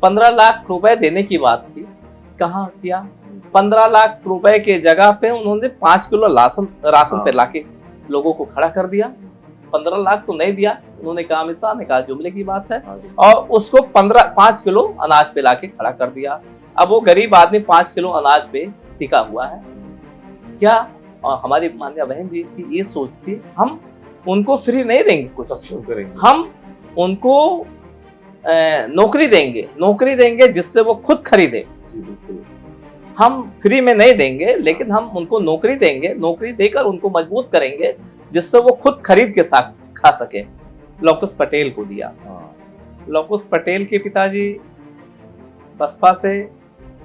15 लाख रुपए देने की बात थी, कहाँ किया? 15 लाख रुपए के जगह पे उन्होंने 5 किलो राशन पे लाके लोगों को खड़ा कर दिया। 15 लाख तो नहीं दिया, उन्होंने कहा, अमित शाह ने कहा जुमले की बात है, और उसको 5 किलो अनाज पे लाके खड़ा कर दिया। अब वो गरीब आदमी 5 किलो अनाज पे टिका हुआ है। क्या हमारी मान्या बहन जी की ये सोच थी, हम उनको फ्री नहीं देंगे कुछ, हम उनको नौकरी देंगे जिससे वो खुद खरीदे। हम फ्री में नहीं देंगे, लेकिन हम उनको नौकरी देंगे, नौकरी देकर उनको मजबूत करेंगे जिससे वो खुद खरीद के साथ खा सके। लव कुश पटेल को दिया। लव कुश पटेल के पिताजी बसपा से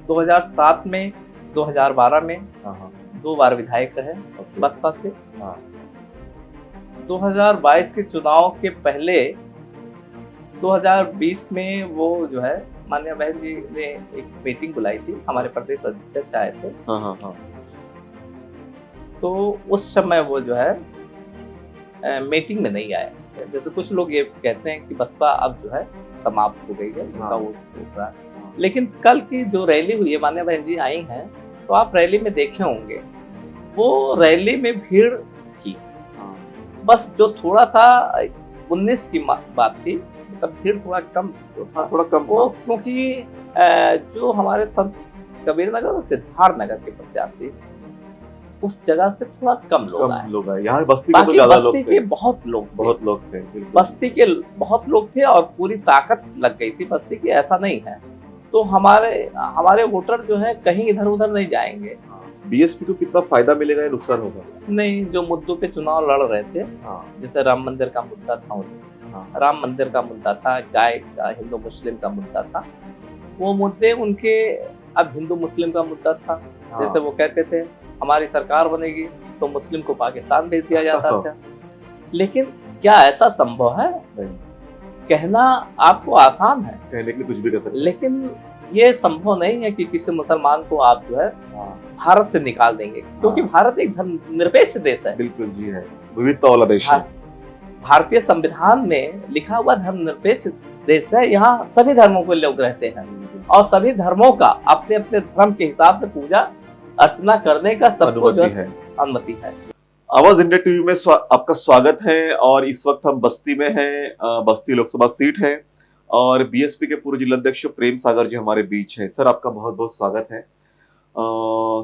2007 में, 2012 में 2 बार विधायक रहे बसपा से। 2022 के चुनाव के पहले 2020 में वो जो है मान्य बहन जी ने एक मीटिंग बुलाई थी, हमारे प्रदेश अध्यक्ष आए थे। तो उस समय वो जो है मीटिंग में नहीं आए। जैसे कुछ लोग ये कहते हैं कि बसपा अब जो है समाप्त हो गई है, उनका वोट टूट रहा है। लेकिन कल की जो रैली हुई है, मान्य बहन जी आई हैं, तो आप रैली में देखे होंगे, वो रैली में भीड़ थी, बस जो थोड़ा था 19 की बात थी, तब भीड़ थोड़ा कम वो, क्योंकि जो हमारे संत कबीर नगर और सिद्धार्थ नगर के प्रत्याशी उस जगह से थोड़ा कम लोग आए। यहाँ बस्ती के तो ज्यादा लोग थे। के बहुत लोग थे। बस्ती के बहुत लोग थे और पूरी ताकत लग गई थी बस्ती की, ऐसा नहीं है। तो हमारे वोटर जो है कहीं इधर उधर नहीं जाएंगे। बीएसपी को कितना फायदा मिलेगा या नुकसान होगा? नहीं, जो मुद्दों पे चुनाव लड़ रहे थे, जैसे राम मंदिर का मुद्दा था, राम मंदिर का मुद्दा था, गाय का हिंदू मुस्लिम का मुद्दा था, वो मुद्दे उनके अब हिंदू मुस्लिम का मुद्दा था। जैसे वो कहते थे हमारी सरकार बनेगी तो मुस्लिम को पाकिस्तान भेज दिया जाता था। लेकिन क्या ऐसा संभव है? कहना आपको आसान है, कहने के लिए कुछ भी कर सकते हैं, लेकिन ये संभव नहीं है कि किसी मुसलमान को आप जो है भारत से निकाल देंगे, क्योंकि भारत एक धर्मनिरपेक्ष देश है। बिल्कुल जी है, विविधता वाला देश है। भारतीय संविधान में लिखा हुआ धर्मनिरपेक्ष देश है। यहाँ सभी धर्मों के लोग रहते हैं और सभी धर्मों का अपने अपने धर्म के हिसाब से पूजा अर्चना करने का सबको जो है अनुमति है। आवाज इंडिया टीवी में आपका स्वागत है और इस वक्त हम बस्ती में हैं। बस्ती लोकसभा सीट है और बीएसपी के पूर्व जिलाध्यक्ष प्रेम सागर जी हमारे बीच है। सर, आपका बहुत बहुत स्वागत है।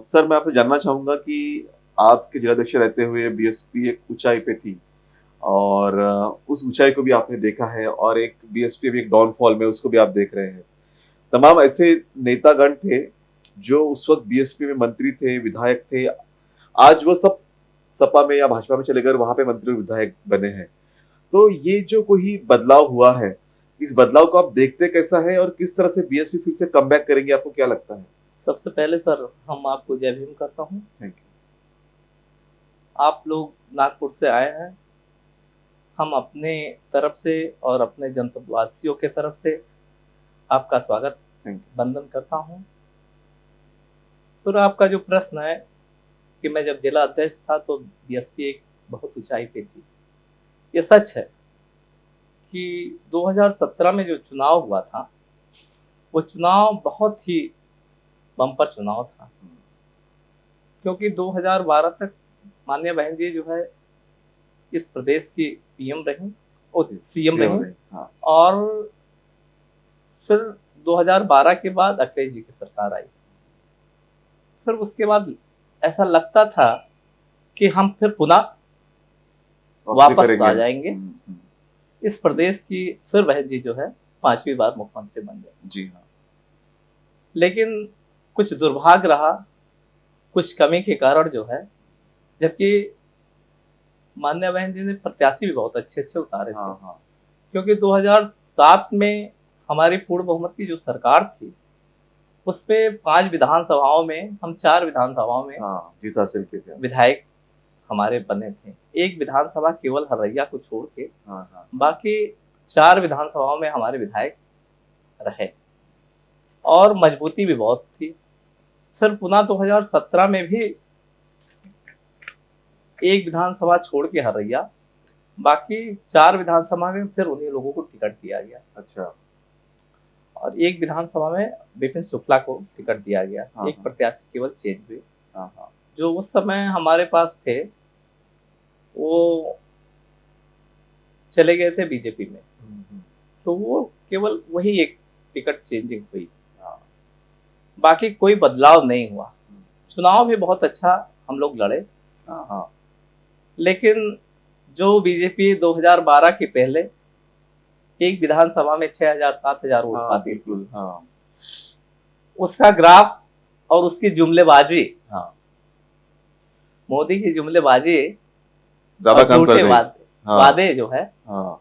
सर, मैं आपसे जानना चाहूंगा कि आपके जिलाध्यक्ष रहते हुए बीएसपी एक ऊंचाई पे थी और उस ऊंचाई को भी आपने देखा है और एक बीएसपी भी एक डाउनफॉल में उसको भी आप देख रहे हैं। तमाम ऐसे नेतागण थे जो उस वक्त बीएसपी में मंत्री थे, विधायक थे, आज वो सब सपा में या भाजपा में चले गए, वहां पे मंत्री विधायक बने हैं। तो ये जो कोई बदलाव हुआ है, इस बदलाव को आप देखते कैसा है और किस तरह से बीएसपी फिर से कमबैक करेंगे, आपको क्या लगता है? सबसे पहले सर, हम आपको जय भीम करता हूँ। Thank you. आप लोग नागपुर से आए हैं, हम अपने तरफ से और अपने जनपदवासियों के तरफ से आपका स्वागत वंदन करता हूँ। फिर आपका जो प्रश्न है कि मैं जब जिला अध्यक्ष था तो बीएसपी एक बहुत ऊंचाई पे थी, ये सच है कि 2017 में जो चुनाव हुआ था वो चुनाव बहुत ही बम्पर चुनाव था, क्योंकि 2012 तक माननीय बहन जी जो है इस प्रदेश की पीएम रही और सीएम रही। और फिर 2012 के बाद अखिलेश जी की सरकार आई। फिर उसके बाद ऐसा लगता था कि हम फिर पुनः वापस आ जाएंगे इस प्रदेश की। फिर बहन जी जो है 5वीं बार मुख्यमंत्री बन गए। जी हाँ। लेकिन कुछ दुर्भाग्य रहा, कुछ कमी के कारण जो है, जबकि मान्य बहन जी ने प्रत्याशी भी बहुत अच्छे अच्छे उतारे थे। क्योंकि 2007 में हमारी पूर्ण बहुमत की जो सरकार थी उसमें 5 विधानसभाओं में हम 4 विधानसभाओं में जीत हासिल की थी, विधायक हमारे बने थे। एक विधानसभा केवल हरैया को छोड़ के बाकी 4 विधानसभाओं में हमारे विधायक रहे और मजबूती भी बहुत थी। फिर पुनः 2017 में भी एक विधानसभा छोड़ के हरैया, बाकी 4 विधानसभा में फिर उन्हीं लोगों को टिकट दिया गया। अच्छा। और एक विधानसभा में विपिन शुक्ला को टिकट दिया गया। हाँ, एक हाँ। प्रत्याशी केवल चेंज हुए। हाँ, हाँ। जो उस समय हमारे पास थे वो चले गए थे बीजेपी में, तो वो केवल वही एक टिकट चेंजिंग हुई, हाँ। बाकी कोई बदलाव नहीं हुआ। चुनाव भी बहुत अच्छा हम लोग लड़े, हाँ, हाँ। लेकिन जो बीजेपी 2012 के पहले एक विधानसभा में 6,000-7,000 वोट हाँ, पाती थी, बिल्कुल, हाँ। उसका ग्राफ और उसकी जुमलेबाजी, हाँ। मोदी की जुमलेबाजी ज्यादा और काम कर झूठे गई। हाँ। वादे जो है हाँ।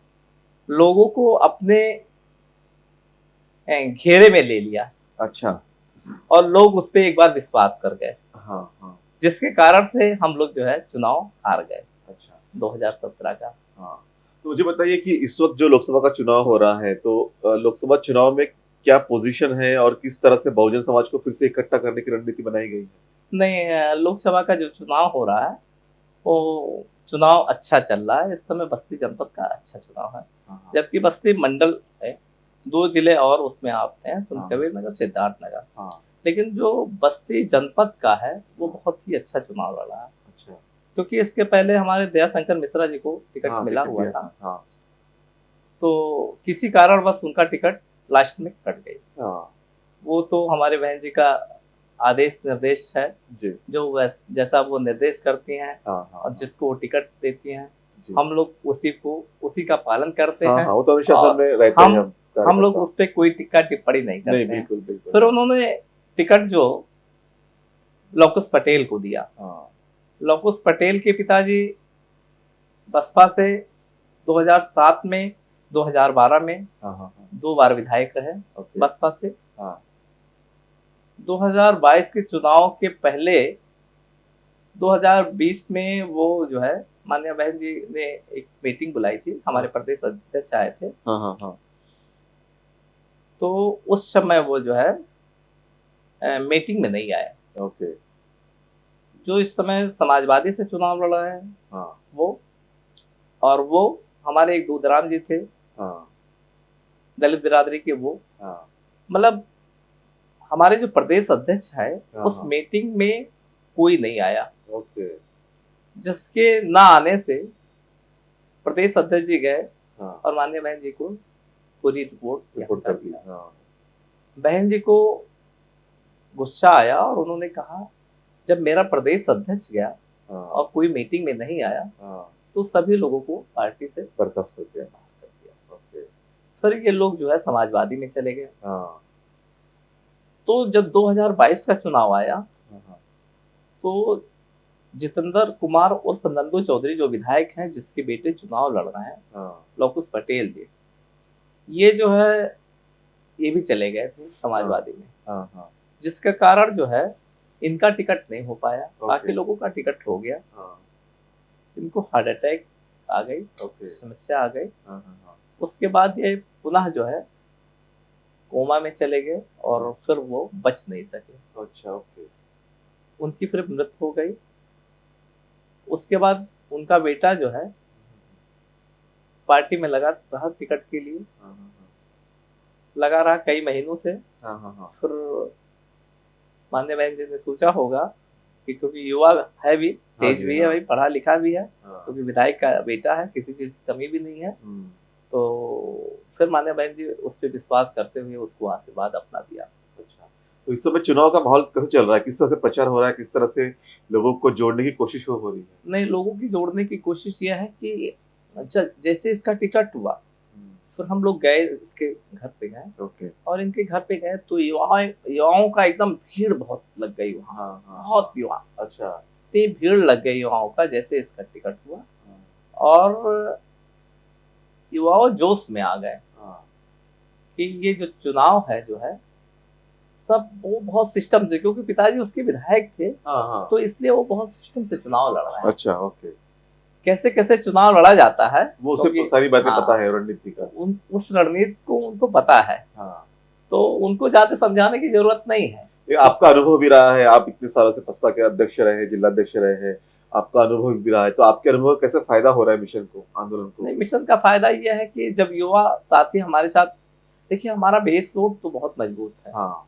लोगों को अपने घेरे में ले लिया अच्छा। और लोग उस पर एक बार विश्वास कर गए, हाँ, हाँ। जिसके कारण से हम लोग जो है चुनाव हार गए अच्छा। 2017 का। हाँ। तो मुझे बताइए कि इस वक्त जो लोकसभा का चुनाव हो रहा है, तो लोकसभा चुनाव में क्या पोजीशन है और किस तरह से बहुजन समाज को फिर से इकट्ठा करने की रणनीति बनाई गई है? नहीं, लोकसभा का जो चुनाव हो रहा है वो चुनाव अच्छा चल रहा है। इस समय बस्ती जनपद का अच्छा चुनाव है, हाँ, जबकि बस्ती मंडल है, 2 जिले और उसमें आते हैं, संत हाँ। कबीर नगर, सिद्धार्थ नगर। हाँ। लेकिन जो बस्ती जनपद का है वो बहुत ही अच्छा चुनाव लड़ा है, अच्छा। क्योंकि इसके पहले हमारे दयाशंकर मिश्रा जी को टिकट हाँ, मिला टिकट हुआ दिया था, हाँ। तो किसी कारणवश उनका टिकट लास्ट में कट गई। हाँ। वो तो हमारे बहन जी का आदेश निर्देश है, जी। जो जैसा वो निर्देश करती हैं हाँ, हाँ, और हाँ। जिसको वो टिकट देती हैं, जी। हम लोग उसी का पालन करते हाँ, हैं। हाँ, वो तो अनुशासन और में रहते हैं हम लोग कार्यकर्ता। उस पर कोई टिक्का टिप्पणी नहीं नहीं, करते हैं। बिल्कुल, बिल्कुल। फिर उन्होंने टिकट जो लौकुश पटेल को दिया। हाँ। लौकुश पटेल के पिताजी बसपा से 2007 में, 2012 में हाँ, हाँ, हाँ। 2 बार विधायक रहे ओके। बसपा से। हाँ। 2022 के चुनाव के पहले 2020 में वो जो है माननीय बहन जी ने एक मीटिंग बुलाई थी, हमारे प्रदेश अध्यक्ष आए थे, हाँ, हाँ, हाँ। तो उस समय वो जो है मीटिंग में नहीं आए। ओके। जो इस समय समाजवादी से चुनाव लड़ रहे हैं हाँ। वो, और वो हमारे एक दूधराम जी थे हाँ। दलित बिरादरी के, वो हाँ। मतलब हमारे जो प्रदेश अध्यक्ष है हाँ, उस हाँ। मीटिंग में कोई नहीं आया, ओके। जिसके ना आने से प्रदेश अध्यक्ष जी गए हाँ। और माननीय बहन जी को पूरी रिपोर्ट रिपोर्ट कर दी। हाँ। बहन जी को गुस्सा आया और उन्होंने कहा जब मेरा प्रदेश अध्यक्ष गया हाँ। और कोई मीटिंग में नहीं आया हाँ। तो सभी लोगों को पार्टी से बर्खास्त कर दिया। बाहर कर दिया। ओके। फिर ये लोग जो है समाजवादी में चले गए। हाँ। तो जब 2022 का चुनाव आया हाँ। तो जितेंद्र कुमार उर्फ नंदू चौधरी जो विधायक हैं, जिसके बेटे चुनाव लड़ रहे हैं, हाँ। लौकुश पटेल जी, ये जो है ये भी चले गए थे समाजवादी में, हाँ। हाँ। जिसके कारण जो है इनका टिकट नहीं हो पाया, ओके। बाकी लोगों का टिकट हो गया। हाँ। इनको हार्ट अटैक आ गई, ओके। समस्या आ गई। हाँ, हाँ, हाँ। उसके बाद ये पुनः जो है कोमा में चले गए और फिर वो बच नहीं सके, अच्छा, ओके। उनकी फिर मृत्यु हो गई। उसके बाद उनका बेटा जो है पार्टी में लगा रहा टिकट के लिए, हाँ, हाँ, हाँ। लगा रहा कई महीनों से। हाँ, हाँ, हाँ। फिर माननीय बहन जी ने सोचा होगा कि क्योंकि युवा है भी, हाँ तेज जी, भी है हाँ। भाई, पढ़ा लिखा भी है, हाँ। क्योंकि विधायक का बेटा है, किसी चीज की कमी भी नहीं है। हम्म। तो फिर माननीय बहन जी उस पर विश्वास करते हुए उसको आशीर्वाद अपना दिया। अच्छा, तो इस समय चुनाव का माहौल कैसे चल रहा है? किस तरह से प्रचार हो रहा है? किस तरह से लोगों को जोड़ने की कोशिश हो रही है? नहीं, लोगों की जोड़ने की कोशिश यह है कि जैसे इसका टिकट हुआ फिर हम लोग गए, इसके घर पे गए, ओके। और इनके घर पे गए तो युवाओं का एकदम भीड़ बहुत लग गई वहाँ। हाँ, हाँ। बहुत युवा, अच्छा। इतनी भीड़ लग गई युवाओं का जैसे इसका टिकट हुआ, हाँ। और युवाओं जोश में आ गए हाँ। कि ये जो चुनाव है जो है सब वो बहुत सिस्टम से, क्योंकि पिताजी उसके विधायक थे, हाँ, हाँ। तो इसलिए वो बहुत सिस्टम से चुनाव लड़ रहे हैं। अच्छा, ओके। कैसे कैसे चुनाव लड़ा जाता है वो उसे क्योंकि- सारी बातें हाँ, पता है रणनीति का। उस रणनीति को उनको पता है, हाँ। तो उनको ज्यादा समझाने की जरूरत नहीं है। ये आपका अनुभव भी रहा है, आप इतने सालों से बसपा के अध्यक्ष रहे, जिलाध्यक्ष रहे हैं, आपका अनुभव भी रहा है, तो आपके अनुभव कैसे फायदा हो रहा है मिशन को, आंदोलन को? नहीं, मिशन का फायदा ये है कि जब युवा साथी हमारे साथ देखिए हमारा बेस वोट तो बहुत मजबूत है। हाँ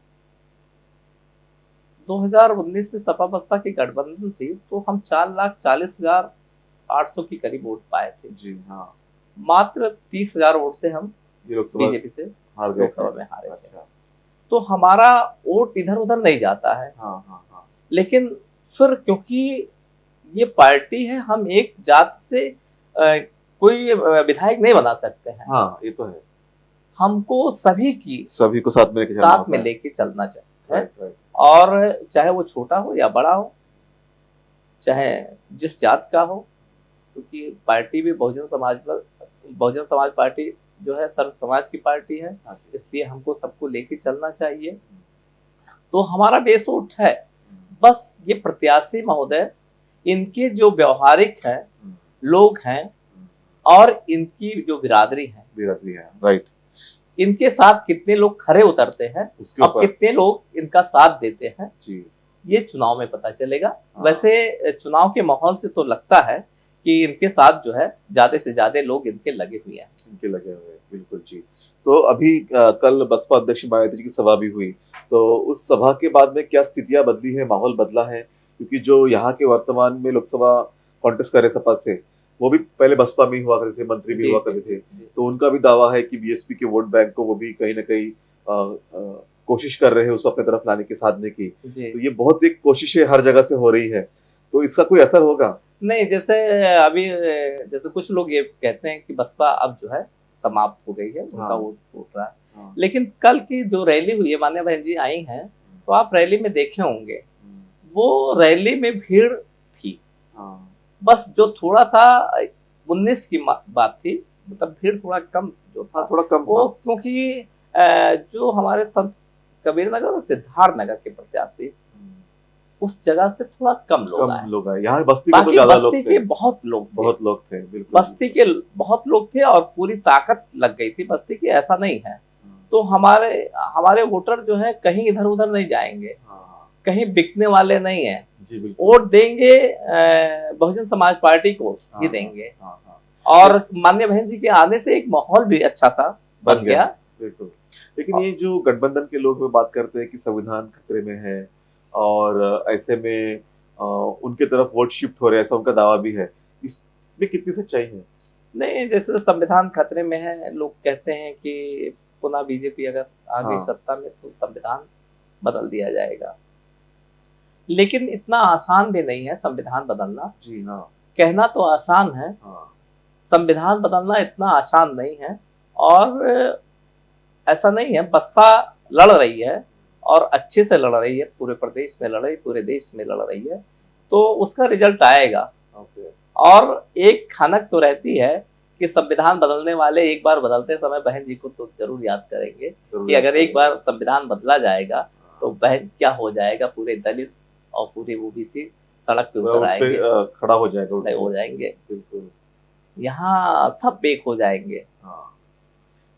2019 में सपा बसपा की गठबंधन थी तो हम 4,40,800 के करीब वोट पाए थे। जी हाँ, मात्र 30,000 वोट से हम ये लोकसभा बीजेपी से हार गए लोकसभा थे। में हारे थे। अच्छा, तो हमारा वोट इधर उधर नहीं जाता है। हाँ हाँ हाँ, लेकिन फिर क्योंकि ये पार्टी है, हम एक जात से कोई विधायक नहीं बना सकते हैं। हाँ ये तो है, हमको सभी की सभी को साथ में लेके चलना साथ होता में है। लेके चलना चाहिए। राइट राइट, और चाहे वो छोटा हो या बड़ा हो, चाहे जिस जात का हो, क्योंकि पार्टी भी बहुजन समाज पार्टी जो है सर्व समाज की पार्टी है, हाँ जी, इसलिए हमको सबको लेके चलना चाहिए। तो हमारा बेस वोट है। बस ये प्रत्याशी महोदय, इनके जो व्यवहारिक है लोग हैं और इनकी जो बिरादरी है, बिरादरी है, राइट, इनके साथ कितने लोग खरे उतरते हैं उसके और ऊपर कितने लोग इनका साथ देते हैं, जी, ये चुनाव में पता चलेगा। हाँ। वैसे चुनाव के माहौल से तो लगता है कि इनके साथ जो है ज्यादा से ज्यादा लोग इनके लगे हुए हैं। इनके लगे हुए हैं, बिल्कुल जी। तो अभी कल बसपा अध्यक्ष मायावती जी की सभा भी हुई, तो उस सभा के बाद में क्या स्थितियां बदली है, माहौल बदला है? क्योंकि जो यहाँ के वर्तमान में लोकसभा कॉन्टेस्ट कर रहे सपा से, वो भी पहले बसपा में ही हुआ करते थे, मंत्री भी हुआ करते थे, तो उनका भी दावा है कि बीएसपी के वोट बैंक को वो भी कहीं ना कहीं कोशिश कर रहे हैं उसको अपने तरफ लाने की, साधने की। तो ये बहुत एक कोशिशें हर जगह से हो रही है, तो इसका कोई असर होगा? नहीं, जैसे अभी जैसे कुछ लोग ये कहते हैं कि बसपा अब जो है समाप्त हो गई है, उनका हाँ। वोट फूट रहा है। हाँ। लेकिन कल की जो रैली हुई है, मान्य बहन जी आई हैं, तो आप रैली में देखे होंगे, वो रैली में भीड़ थी। हाँ। बस जो थोड़ा सा 19 की बात थी, मतलब भीड़ थोड़ा कम जो था, हाँ, थोड़ा कम वो था। क्योंकि जो हमारे संत कबीर नगर और सिद्धार्थ नगर के प्रत्याशी, उस जगह से थोड़ा कम लोग आए। कम लोग आए, यहाँ बस्ती के तो बाकी ज्यादा लोग बस्ती थे, के बहुत लोग थे, बहुत लोग थे, बिल्कुल बस्ती के बहुत लोग थे और पूरी ताकत लग गई थी बस्ती की, ऐसा नहीं है। तो हमारे हमारे वोटर जो है कहीं इधर उधर नहीं जाएंगे, हाँ, कहीं बिकने वाले नहीं है, जी बिल्कुल, वोट देंगे बहुजन समाज पार्टी को ही हाँ, देंगे। हाँ, हाँ, और माननीय बहन जी के आने से एक माहौल भी अच्छा सा बन गया। बिल्कुल। लेकिन ये जो गठबंधन के लोग बात करते हैं कि संविधान खतरे में है और ऐसे में उनके तरफ वोट शिफ्ट हो रहे हैं, ऐसा उनका दावा भी है, इसमें कितनी सच्चाई है? नहीं, जैसे संविधान खतरे में है, लोग कहते हैं कि पुनः बीजेपी अगर आ गई हाँ। सत्ता में तो संविधान बदल दिया जाएगा, लेकिन इतना आसान भी नहीं है संविधान बदलना। जी हाँ, कहना तो आसान है, हाँ, संविधान बदलना इतना आसान नहीं है। और ऐसा नहीं है, बसपा लड़ रही है और अच्छे से लड़ रही है, पूरे प्रदेश में लड़ रही, पूरे देश में लड़ रही है, तो उसका रिजल्ट आएगा। ओके, और एक खनक तो रहती है कि संविधान बदलने वाले एक बार बदलते समय बहन जी को तो जरूर याद करेंगे कि अगर एक बार संविधान बदला जाएगा तो बहन क्या हो जाएगा, पूरे दलित और पूरे ओबीसी सड़क पे उतर आएंगे, खड़ा हो जाएगा, नहीं हो जाएंगे, बिल्कुल, यहाँ सब बेक हो जाएंगे। हाँ।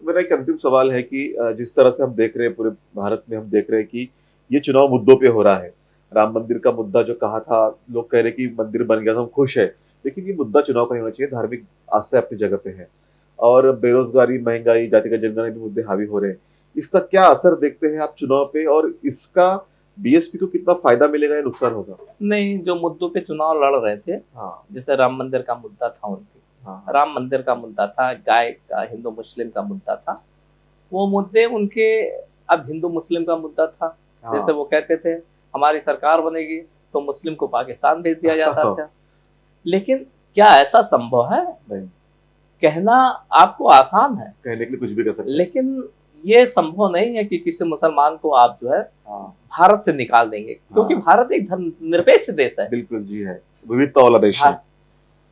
मेरा एक अंतिम सवाल है कि जिस तरह से हम देख रहे हैं पूरे भारत में, हम देख रहे हैं कि ये चुनाव मुद्दों पे हो रहा है। राम मंदिर का मुद्दा जो कहा था, लोग कह रहे कि मंदिर बन गया तो हम खुश है, लेकिन ये मुद्दा चुनाव का नहीं होना चाहिए, धार्मिक आस्था अपनी जगह पे है। और बेरोजगारी, महंगाई, जातिगत जनगणना भी मुद्दे हावी हो रहे हैं। इसका क्या असर देखते हैं आप चुनाव पे, और इसका बीएसपी को कितना फायदा मिलेगा या नुकसान होगा? नहीं, जो मुद्दों पे चुनाव लड़ रहे थे, हाँ, जैसे राम मंदिर का मुद्दा था उनकी, हाँ, राम मंदिर का मुद्दा था, गाय का हिंदू मुस्लिम का मुद्दा था, वो मुद्दे उनके अब हिंदू मुस्लिम का मुद्दा था। हाँ, जैसे वो कहते थे हमारी सरकार बनेगी तो मुस्लिम को पाकिस्तान भेज दिया जाता था। लेकिन क्या ऐसा संभव है? नहीं, कहना आपको आसान है, कहने के लिए कुछ भी कर सकते हैं। लेकिन ये संभव नहीं है कि किसी मुसलमान को आप जो है हाँ, भारत से निकाल देंगे, क्योंकि हाँ। भारत एक धर्मनिरपेक्ष देश है। बिल्कुल जी, है, विविधता वाला देश है।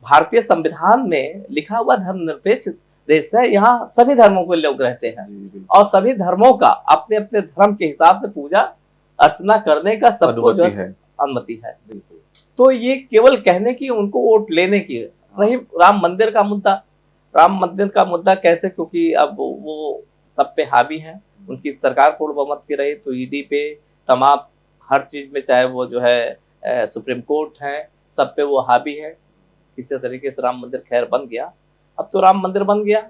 भारतीय संविधान में लिखा हुआ धर्मनिरपेक्ष देश है, यहाँ सभी धर्मों के लोग रहते हैं जी, बिल्कुल। और सभी धर्मों का अपने अपने धर्म के हिसाब से पूजा अर्चना करने का सबको जो है अनुमति है। बिल्कुल। तो ये केवल कहने की, उनको वोट लेने की रही। राम मंदिर का मुद्दा, राम मंदिर का मुद्दा कैसे, क्योंकि अब वो सब पे हावी है, उनकी सरकार पूर्ण बहुमत की रही तो ईडी पे, तमाम हर चीज में, चाहे वो जो है सुप्रीम कोर्ट है, सब पे वो हावी है। किसी तरीके से राम मंदिर खैर बन गया, अब तो राम मंदिर बन गया,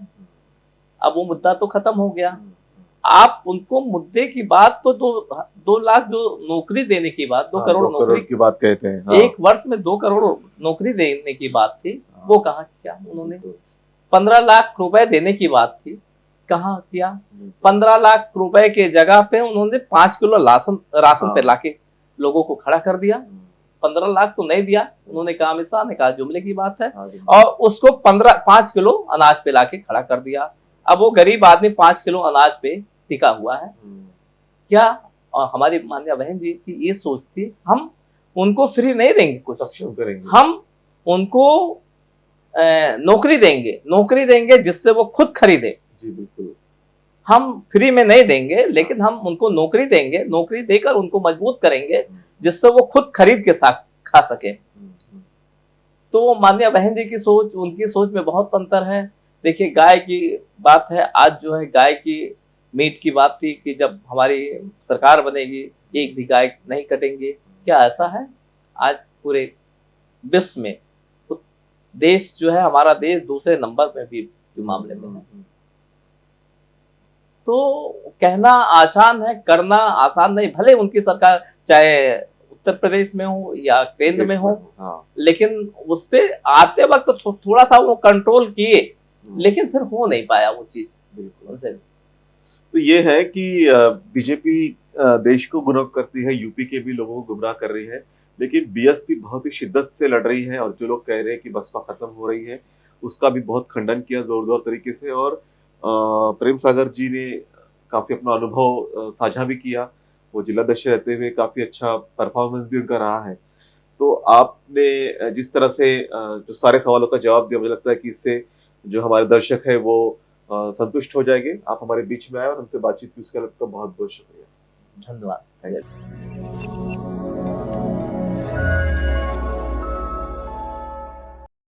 अब वो मुद्दा तो खत्म हो गया। आप उनको मुद्दे की बात तो 2 लाख जो नौकरी देने की बात, 2 करोड़ 2 करोड़ नौकरी की बात कहते हैं। हाँ। 1 वर्ष में 2 करोड़ नौकरी देने की बात थी, वो कहाँ किया उन्होंने। 15 लाख रुपए देने की बात थी, कहाँ किया। 15 लाख रुपए के जगह पे उन्होंने 5 किलो राशन पे लाके लोगों को खड़ा कर दिया। 15 लाख तो नहीं दिया उन्होंने, कहा अमित शाह ने कहा जुमले की बात है, और उसको 5 किलो अनाज पे लाके खड़ा कर दिया। अब वो गरीब आदमी 5 किलो अनाज पे टिका हुआ है। क्या हमारी मान्या बहन जी की ये सोच थी, हम उनको फ्री नहीं देंगे कुछ, सक्षम करेंगे, हम उनको नौकरी देंगे जिससे वो खुद खरीदे। जी बिल्कुल। हम फ्री में नहीं देंगे, लेकिन हम उनको नौकरी देंगे, नौकरी देकर उनको मजबूत करेंगे जिससे वो खुद खरीद के साथ खा सके। तो मान्या बहन जी की सोच, उनकी सोच में बहुत अंतर है। देखिए, गाय की बात है, आज जो है गाय की मीट की बात थी कि जब हमारी सरकार बनेगी एक भी गाय नहीं कटेंगे। क्या ऐसा है? आज पूरे विश्व में देश जो है, हमारा देश दूसरे नंबर में भी मामले में है। तो कहना आसान है, करना आसान नहीं। भले उनकी सरकार चाहे उत्तर प्रदेश में हो या केंद्र में हो, लेकिन उस पे आते वक्त तो थोड़ा सा वो कंट्रोल किए, लेकिन फिर हो नहीं पाया वो चीज उनसे। तो ये है कि बीजेपी देश को गुमराह करती है, यूपी के भी लोगों को गुमराह कर रही है, लेकिन बीएसपी बहुत ही शिद्दत से लड़ रही है। और जो लोग कह रहे हैं कि बसपा खत्म हो रही है, उसका भी बहुत खंडन किया जोरदार तरीके से। और प्रेम सागर जी ने काफी अपना अनुभव साझा भी किया। वो जिलाध्यक्ष रहते हुए काफी अच्छा परफॉर्मेंस भी उनका रहा है। तो आपने जिस तरह से जो सारे सवालों का जवाब दिया, मुझे लगता है कि इससे जो हमारे दर्शक है वो संतुष्ट हो जाएंगे। आप हमारे बीच में आए और हमसे बातचीत की, उसके लिए आपका बहुत बहुत शुक्रिया। धन्यवाद।